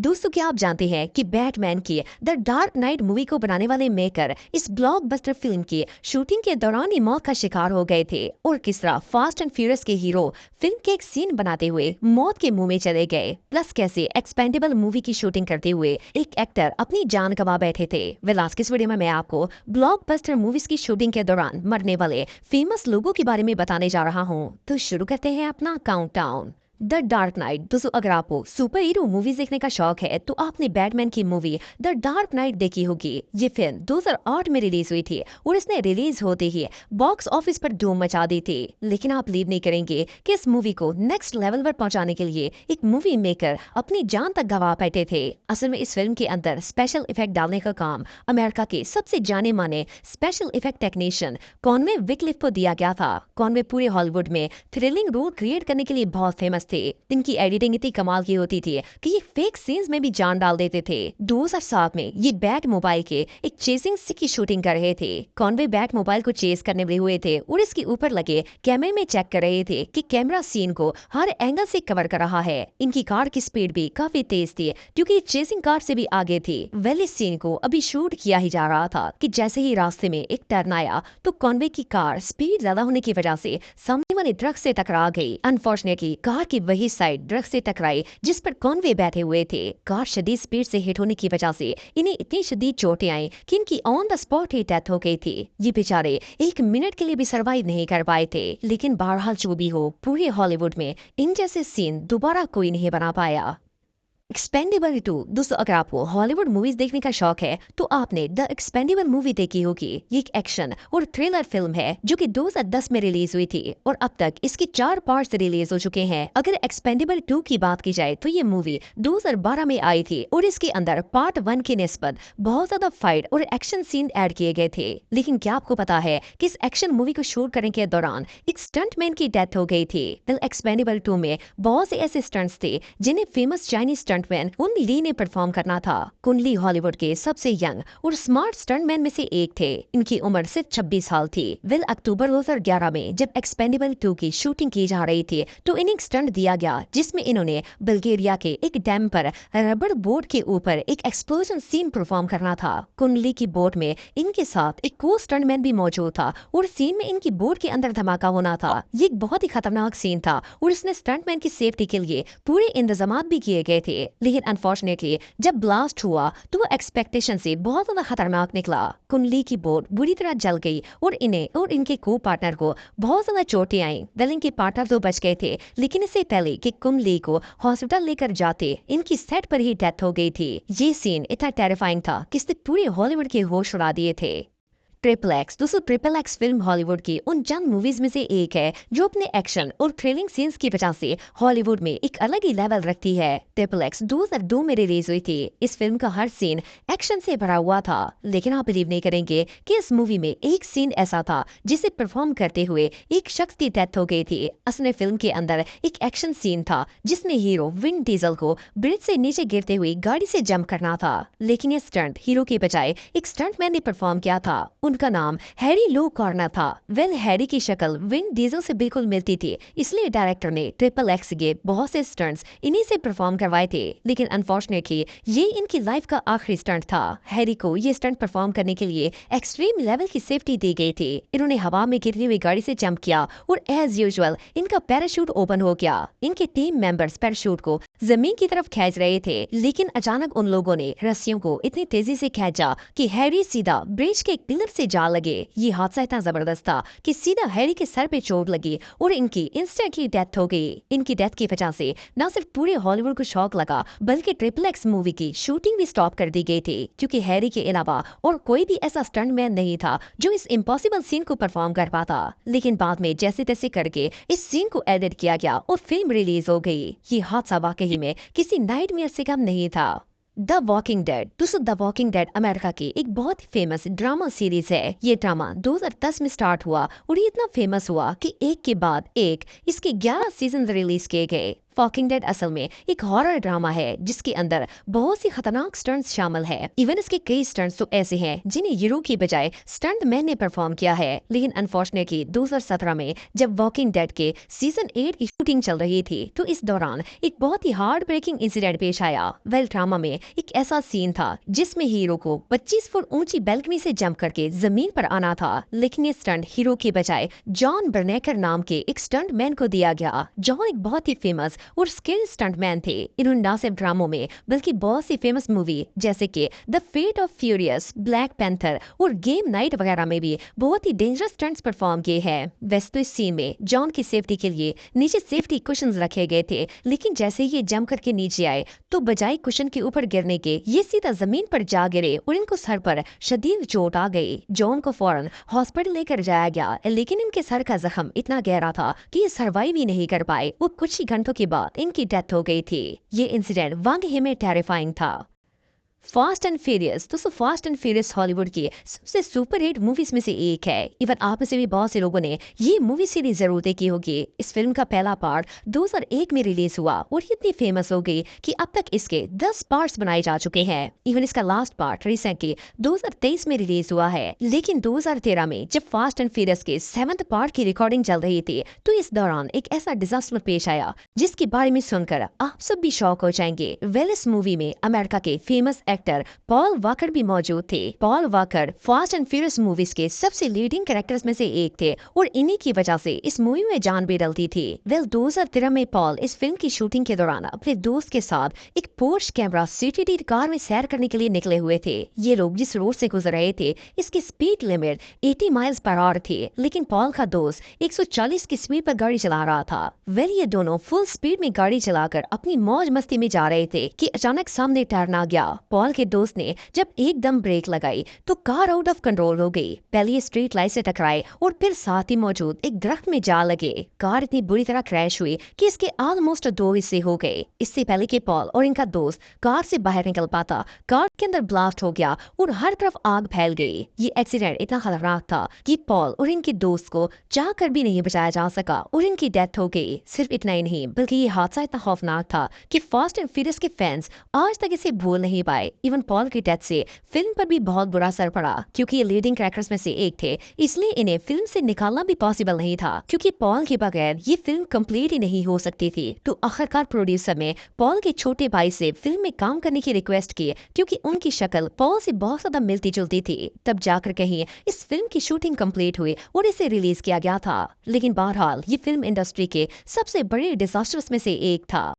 दोस्तों, क्या आप जानते हैं कि बैटमैन की द डार्क नाइट मूवी को बनाने वाले मेकर इस ब्लॉकबस्टर फिल्म की शूटिंग के दौरान ही मौत का शिकार हो गए थे और किस तरह फास्ट एंड फ्यूरियस के हीरो फिल्म के एक सीन बनाते हुए मौत के मुंह में चले गए। प्लस कैसे एक्सपेंडेबल मूवी की शूटिंग करते हुए एक एक्टर अपनी जान गंवा बैठे थे। आज की इस वीडियो में मैं आपको ब्लॉकबस्टर मूवीज की शूटिंग के दौरान मरने वाले फेमस लोगों के बारे में बताने जा रहा हूँ। तो शुरू करते हैं अपना काउंटडाउन। The dark night. दोस्तों, अगर आपको सुपर हीरो मूवीज देखने का शौक है तो आपने बैटमैन की मूवी द डार्क नाइट देखी होगी। ये फिल्म 2008 में रिलीज हुई थी और इसने रिलीज होते ही बॉक्स ऑफिस पर धूम मचा दी थी। लेकिन आप बिलीव नहीं करेंगे कि इस मूवी को नेक्स्ट लेवल पर पहुंचाने के लिए एक मूवी मेकर अपनी जान तक गंवा बैठे थे। असल में इस फिल्म के अंदर स्पेशल इफेक्ट डालने का काम अमेरिका के सबसे जाने माने स्पेशल इफेक्ट टेक्नीशियन कॉनवे विकलिफ को दिया गया था। कॉनवे पूरे हॉलीवुड में थ्रिलिंग रोल क्रिएट करने के लिए बहुत फेमस थे। इनकी एडिटिंग इतनी कमाल की होती थी कि ये फेक सीन्स में भी जान डाल देते थे। 2007 में ये बैट मोबाइल के एक चेसिंग सीन की शूटिंग कर रहे थे। कॉनवे बैट मोबाइल को चेस करने वाले हुए थे और इसके ऊपर लगे कैमरे में चेक कर रहे थे कि कैमरा सीन को हर एंगल से कवर कर रहा है। इनकी कार की स्पीड भी काफी तेज थी क्योंकि चेसिंग कार से भी आगे थी। वेल, इस सीन को अभी शूट किया ही जा रहा था कि जैसे ही रास्ते में एक टर्न आया तो कॉनवे की कार स्पीड ज्यादा होने की वजह से सामने वाले ट्रक से टकरा गई। अनफॉर्चुनेटली कार की वही साइड ट्रक से टकराई जिस पर कॉनवे बैठे हुए थे। कार शदीद स्पीड से हिट होने की वजह से इन्हें इतनी शदीद चोटें आई कि इनकी on the spot he death हो गई थी। ये बेचारे एक मिनट के लिए भी सरवाइव नहीं कर पाए थे। लेकिन बहरहाल जो भी हो, पूरे हॉलीवुड में इन जैसे सीन दोबारा कोई नहीं बना पाया। एक्सपेंडेबल 2। दोस्तों, अगर आपको हॉलीवुड मूवीज देखने का शौक है तो आपने द एक्सपेंडेबल मूवी देखी होगी। ये एक एक्शन और थ्रिलर फिल्म है जो कि 2010 में रिलीज हुई थी और अब तक इसके 4 पार्ट्स रिलीज हो चुके हैं। अगर एक्सपेंडेबल 2 की बात की जाए तो ये मूवी 2012 में आई थी और इसके अंदर पार्ट 1 की निस्बत बहुत ज्यादा फाइट और एक्शन सीन ऐड किए गए थे। लेकिन क्या आपको पता है कि इस एक्शन मूवी को शूट करने के दौरान एक स्टंटमैन की डेथ हो गई थी। एक्सपेंडेबल 2 में बहुत से ऐसे स्टंट्स थे जिन्हें फेमस चाइनीज स्टंटमैन कुन ली ने परफॉर्म करना था। कुन ली हॉलीवुड के सबसे यंग और स्मार्ट स्टंटमैन में से एक थे। इनकी उम्र सिर्फ 26 साल थी। अक्टूबर 2011 में जब एक्सपेंडेबल 2 की शूटिंग की जा रही थी तो इन्हें एक स्टंट दिया गया जिसमें इन्होंने बल्गेरिया के एक डैम पर रबड़ बोट के ऊपर एक एक्सप्लोजन सीन परफॉर्म करना था। कुन ली की बोट में इनके साथ एक को स्टंटमैन भी मौजूद था और सीन में इनकी बोट के अंदर धमाका होना था। ये एक बहुत ही खतरनाक सीन था और इसने स्टंटमैन की सेफ्टी के लिए पूरे इंतजाम भी किए गए थे। लेकिन अनफॉर्चुनेटली जब ब्लास्ट हुआ तो वो एक्सपेक्टेशन से बहुत ज्यादा खतरनाक निकला। कुनली की बोट बुरी तरह जल गई और इन्हें और इनके को पार्टनर को बहुत ज्यादा चोटें आई। इनके पार्टनर तो बच गए थे लेकिन इससे पहले कि कुनली को हॉस्पिटल लेकर जाते इनकी सेट पर ही डेथ हो गई थी। ये सीन इतना टेरिफाइंग था कि इसने पूरे हॉलीवुड के होश उड़ा दिए थे। Triple x. दोस्तों, ट्रिपल एक्स फिल्म हॉलीवुड की उन चंद मूवीज में से एक है जो अपने एक्शन और थ्रिलिंग सीन्स की वजह से हॉलीवुड में एक अलग ही लेवल रखती है। ट्रिपल एक्स 2002 में रिलीज हुई थी। इस फिल्म का हर सीन एक्शन से भरा हुआ था। लेकिन आप बिलीव नहीं करेंगे कि इस मूवी में एक सीन ऐसा था जिसे परफॉर्म करते हुए एक शख्स की डेथ हो गई थी। असली फिल्म के अंदर एक एक्शन सीन था जिसने हीरो विन डीजल को ब्रिज से नीचे गिरते हुए गाड़ी से जंप करना था। लेकिन ये स्टंट हीरो के बजाय एक स्टंटमैन ने परफॉर्म किया था। उनका नाम हैरी लो कॉर्नर था। हैरी की शक्ल विन डीजल से बिल्कुल मिलती थी, इसलिए डायरेक्टर ने ट्रिपल एक्स के बहुत से स्टंट्स इन्हीं से परफॉर्म करवाए थे। लेकिन अनफॉर्चुनेटली ये इनकी लाइफ का आखिरी स्टंट था। हैरी को ये स्टंट परफॉर्म करने के लिए एक्सट्रीम लेवल की सेफ्टी दी गई थी। इन्होंने हवा में गिरती हुई गाड़ी से जंप किया और एज यूजुअल इनका पैराशूट ओपन हो गया। इनके टीम मेंबर्स पैराशूट को जमीन की तरफ खींच रहे थे लेकिन अचानक उन लोगों ने रस्सियों को इतनी तेजी से खींचा कि हैरी सीधा ब्रिज के एक पिलर से जा लगे। ये हादसा इतना जबरदस्त था कि सीधा हैरी के सर पे चोट लगी और इनकी इंस्टेंटली डेथ हो गई। इनकी डेथ की वजह से न सिर्फ पूरे हॉलीवुड को शॉक लगा बल्कि ट्रिपल एक्स मूवी की शूटिंग भी स्टॉप कर दी गई थी क्योंकि हैरी के अलावा और कोई भी ऐसा स्टंटमैन नहीं था जो इस इम्पॉसिबल सीन को परफॉर्म कर पाता। लेकिन बाद में जैसे तैसे करके इस सीन को एडिट किया गया और फिल्म रिलीज हो गई। ये हादसा वाकई में किसी नाइटमेयर से कम नहीं था। The walking dead. दोस्तों, द वॉकिंग डेड अमेरिका की एक बहुत ही फेमस ड्रामा सीरीज है। ये ड्रामा 2010 में स्टार्ट हुआ और ये इतना फेमस हुआ कि एक के बाद एक इसके 11 सीजन रिलीज किए गए। वॉकिंग डेड असल में एक हॉरर ड्रामा है जिसके अंदर बहुत सी खतरनाक स्टंट्स शामिल है। इवन इसके कई स्टंट्स तो ऐसे हैं जिन्हें हीरो की बजाय स्टंट मैन ने परफॉर्म किया है। लेकिन अनफॉर्चुनेटली 2017 में जब वॉकिंग डेड के सीजन 8 की शूटिंग चल रही थी तो इस दौरान एक बहुत ही हार्ट ब्रेकिंग इंसिडेंट पेश आया। वेल, ड्रामा में एक ऐसा सीन था जिसमें हीरो को 25 फुट ऊंची बैल्कनी से जंप करके जमीन पर आना था, लेकिन ये स्टंट हीरो की बजाय जॉन बर्नेकर नाम के एक स्टंट मैन को दिया गया। जॉन एक बहुत ही फेमस और स्किल्ड स्टंटमैन थे। इन्होंने न सिर्फ ड्रामों में बल्कि बहुत सी फेमस मूवी जैसे कि the Fate of Furious, Black Panther और गेम नाइट वगैरह में भी बहुत ही डेंजरस स्टंट्स परफॉर्म किए हैं। वैसे तो इस सीन में जॉन की सेफ्टी के लिए नीचे सेफ्टी कुशंस रखे गए थे, लेकिन जैसे ही ये जंप करके नीचे आए तो बजाय कुशन के ऊपर गिरने के ये सीधा जमीन पर जा गिरे और इनको सर पर शदीद चोट आ गई। जॉन को फौरन हॉस्पिटल लेकर जाया गया, लेकिन इनके सर का जख्म इतना गहरा था कि ये सर्वाइव ही नहीं कर पाए। वो कुछ ही घंटों के बाद इनकी डेथ हो गई थी। ये इंसिडेंट वाकई में टेरिफाइंग था। फास्ट एंड फ्यूरियस दोस्तों, फास्ट एंड फ्यूरियस हॉलीवुड की सबसे सुपर हिट मूवीज में से एक है। इवन आप में से भी बहुत से लोगों ने ये मूवी सीरीज जरूर देखी होगी। इस फिल्म का पहला पार्ट 2001 में रिलीज हुआ और इतनी फेमस हो गई कि अब तक इसके 10 पार्ट्स बनाए जा चुके हैं। इवन इसका लास्ट पार्ट रिसेंटली 2023 में रिलीज हुआ है। लेकिन 2013 में जब फास्ट एंड फ्यूरियस के 7th पार्ट की रिकॉर्डिंग चल रही थी तो इस दौरान एक ऐसा डिजास्टर पेश आया जिसके बारे में सुनकर आप सब भी शॉक हो जाएंगे। वेल, इस मूवी में अमेरिका के फेमस एक्टर पॉल वॉकर भी मौजूद थे। Paul walker fast and furious movies के सबसे लीडिंग कैरेक्टर्स में से एक थे और इन्हीं की वजह से इस मूवी में जान भी डलती थी। वेल, 2013 में पॉल इस फिल्म की शूटिंग के दौरान अपने दोस्त के साथ एक पोर्श कैमरा सीटीडी कार में सैर करने के लिए निकले हुए थे। ये लोग जिस रोड से गुजर रहे थे इसकी speed limit 80 miles per hour थी, लेकिन पॉल का दोस्त 140 की स्पीड पर गाड़ी चला रहा था। वेल, ये दोनों फुल स्पीड में गाड़ी चलाकर अपनी मौज मस्ती में जा रहे थे कि अचानक सामने टर्न आ गया। पॉल के दोस्त ने जब एकदम ब्रेक लगाई तो कार आउट ऑफ कंट्रोल हो गई। पहले ये स्ट्रीट लाइट से टकराए और फिर साथ ही मौजूद एक दरख्त में जा लगे। कार इतनी बुरी तरह क्रैश हुई कि इसके ऑलमोस्ट 2 हिस्से हो गए। इससे पहले कि पॉल और इनका दोस्त कार से बाहर निकल पाता, कार के अंदर ब्लास्ट हो गया और हर तरफ आग फैल गई। ये एक्सीडेंट इतना खतरनाक था कि पॉल और इनके दोस्त को चाह कर भी नहीं बचाया जा सका और इनकी डेथ हो गई। सिर्फ इतना ही नहीं बल्कि ये हादसा इतना खौफनाक था कि फास्ट एंड फ्यूरियस के फैंस आज तक इसे भूल नहीं पाए। इवन पॉल की डेथ से फिल्म पर भी बहुत बुरा असर पड़ा क्योंकि ये लीडिंग कैरेक्टर्स में से एक थे, इसलिए इन्हें फिल्म से निकालना भी पॉसिबल नहीं था क्योंकि पॉल के बगैर ये फिल्म कंप्लीट ही नहीं हो सकती थी। तो आखिरकार प्रोड्यूसर ने पॉल के छोटे भाई से फिल्म में काम करने की रिक्वेस्ट की क्योंकि उनकी शक्ल पॉल से बहुत ज्यादा मिलती जुलती थी। तब जाकर कहीं इस फिल्म की शूटिंग कंप्लीट हुई और इसे रिलीज किया गया था। लेकिन बहरहाल ये फिल्म इंडस्ट्री के सबसे बड़े डिजास्टर्स में से एक था।